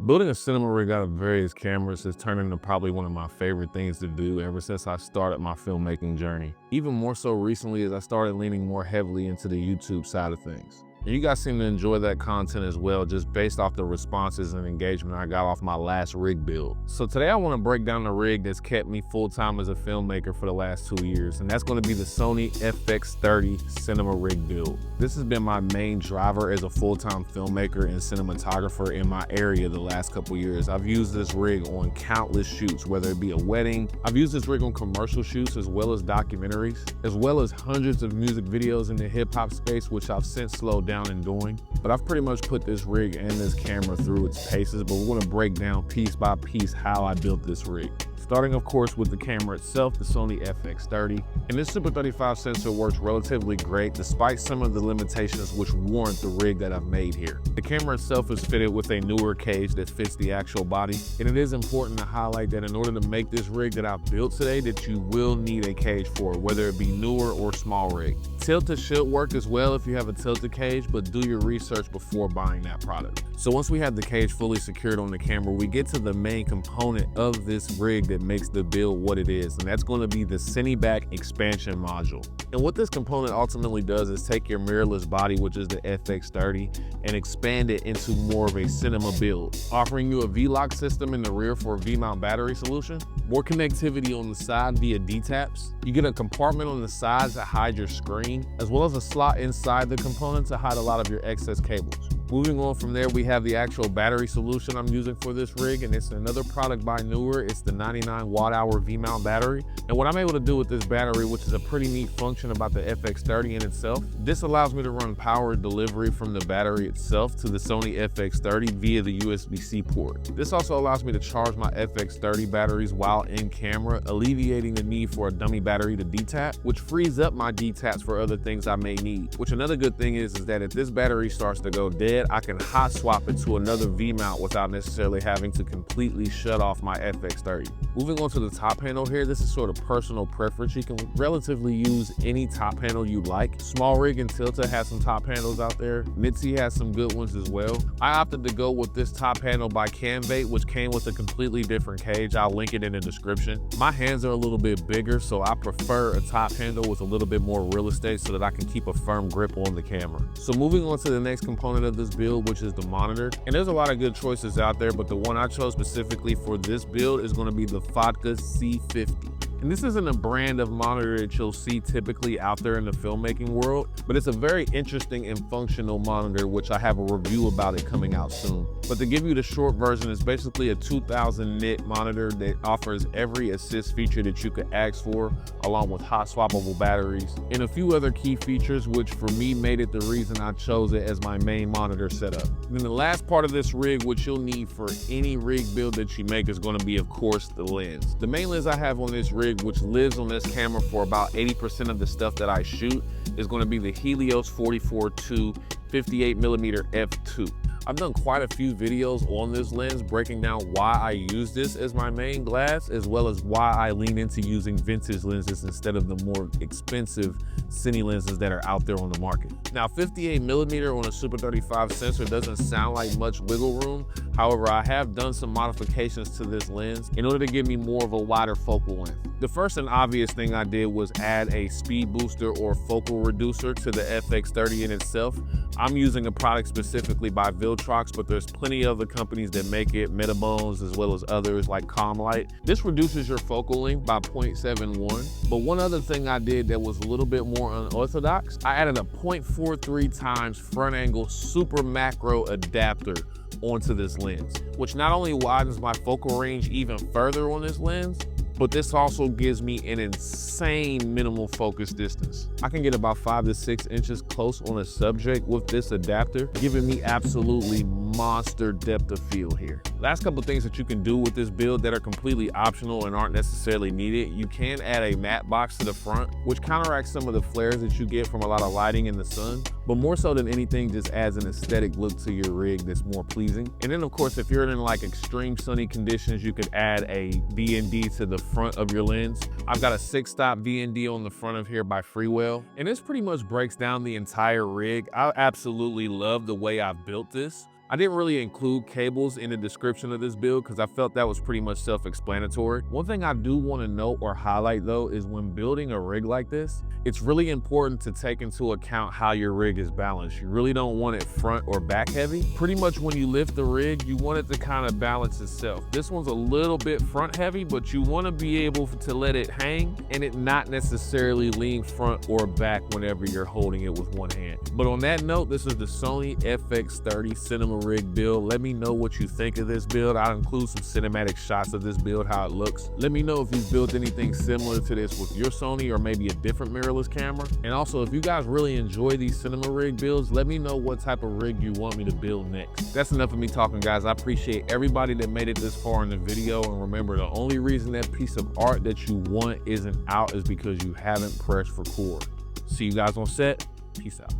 Building a cinema rig out of various cameras has turned into probably one of my favorite things to do ever since I started my filmmaking journey. Even more so recently as I started leaning more heavily into the YouTube side of things. And you guys seem to enjoy that content as well, just based off the responses and engagement I got off my last rig build. So today I want to break down the rig that's kept me full-time as a filmmaker for the last 2 years, and that's going to be the Sony FX30 cinema rig build. This has been my main driver as a full-time filmmaker and cinematographer in my area the last couple years. I've used this rig on countless shoots, whether it be a wedding. I've used this rig on commercial shoots as well as documentaries, as well as hundreds of music videos in the hip-hop space, which I've since slowed down in doing. But I've pretty much put this rig and this camera through its paces, but we're going to break down piece by piece how I built this rig. Starting of course with the camera itself, the Sony FX30. And this Super 35 sensor works relatively great despite some of the limitations which warrant the rig that I've made here. The camera itself is fitted with a newer cage that fits the actual body. And it is important to highlight that in order to make this rig that I've built today, that you will need a cage for it, whether it be newer or small rig. Tilted should work as well if you have a tilted cage, but do your research before buying that product. So once we have the cage fully secured on the camera, we get to the main component of this rig that makes the build what it is, and that's going to be the Cineback expansion module. And what this component ultimately does is take your mirrorless body, which is the FX30, and expand it into more of a cinema build, offering you a V-lock system in the rear for a V-mount battery solution, more connectivity on the side via D-taps. You get a compartment on the sides that hide your screen, as well as a slot inside the component to hide a lot of your excess cables. Moving on from there, we have the actual battery solution I'm using for this rig, and it's another product by Newer. It's the 99 watt-hour V-mount battery. And what I'm able to do with this battery, which is a pretty neat function about the FX30 in itself, this allows me to run power delivery from the battery itself to the Sony FX30 via the USB-C port. This also allows me to charge my FX30 batteries while in camera, alleviating the need for a dummy battery to D-tap, which frees up my D-taps for other things I may need. Which another good thing is that if this battery starts to go dead, I can hot swap it to another V-mount without necessarily having to completely shut off my FX30. Moving on to the top panel here, this is sort of personal preference. You can relatively use any top panel you like. Small Rig and Tilta has some top panels out there. Mitzi has some good ones as well. I opted to go with this top panel by Canvate, which came with a completely different cage. I'll link it in the description. My hands are a little bit bigger, so I prefer a top handle with a little bit more real estate so that I can keep a firm grip on the camera. So moving on to the next component of this build, which is the monitor. And there's a lot of good choices out there, but the one I chose specifically for this build is going to be the Fotga C50. And this isn't a brand of monitor that you'll see typically out there in the filmmaking world, but it's a very interesting and functional monitor, which I have a review about it coming out soon. But to give you the short version, it's basically a 2000 nit monitor that offers every assist feature that you could ask for, along with hot swappable batteries and a few other key features, which for me made it the reason I chose it as my main monitor setup. And then the last part of this rig, which you'll need for any rig build that you make, is going to be, of course, the lens. The main lens I have on this rig, which lives on this camera for about 80% of the stuff that I shoot, is going to be the Helios 44-2 58mm f2. I've done quite a few videos on this lens breaking down why I use this as my main glass, as well as why I lean into using vintage lenses instead of the more expensive cine lenses that are out there on the market. Now, 58mm on a Super 35 sensor doesn't sound like much wiggle room. However, I have done some modifications to this lens in order to give me more of a wider focal length. The first and obvious thing I did was add a speed booster or focal reducer to the FX30 in itself. I'm using a product specifically by Viltrox, but there's plenty of other companies that make it, Metabones, as well as others like Comlight. This reduces your focal length by 0.71. But one other thing I did that was a little bit more unorthodox, I added a 0.43 times front angle super macro adapter onto this lens, which not only widens my focal range even further on this lens, but this also gives me an insane minimal focus distance. I can get about 5 to 6 inches close on a subject with this adapter, giving me absolutely monster depth of field here. Last couple things that you can do with this build that are completely optional and aren't necessarily needed. You can add a matte box to the front, which counteracts some of the flares that you get from a lot of lighting in the sun, but more so than anything, just adds an aesthetic look to your rig that's more pleasing. And then of course, if you're in like extreme sunny conditions, you could add a VND to the front of your lens. I've got a 6-stop VND on the front of here by Freewell, and this pretty much breaks down the entire rig. I absolutely love the way I've built this. I didn't really include cables in the description of this build because I felt that was pretty much self-explanatory. One thing I do want to note or highlight though is when building a rig like this, it's really important to take into account how your rig is balanced. You really don't want it front or back heavy. Pretty much when you lift the rig, you want it to kind of balance itself. This one's a little bit front heavy, but you want to be able to let it hang and it not necessarily lean front or back whenever you're holding it with one hand. But on that note, this is the Sony FX30 cinema rig build. Let me know what you think of this build. I'll include some cinematic shots of this build, how it looks. Let me know if you've built anything similar to this with your Sony or maybe a different mirrorless camera. And also, if you guys really enjoy these cinema rig builds, let me know what type of rig you want me to build next. That's enough of me talking, guys. I appreciate everybody that made it this far in the video. And remember, the only reason that piece of art that you want isn't out is because you haven't pressed record. See you guys on set. Peace out.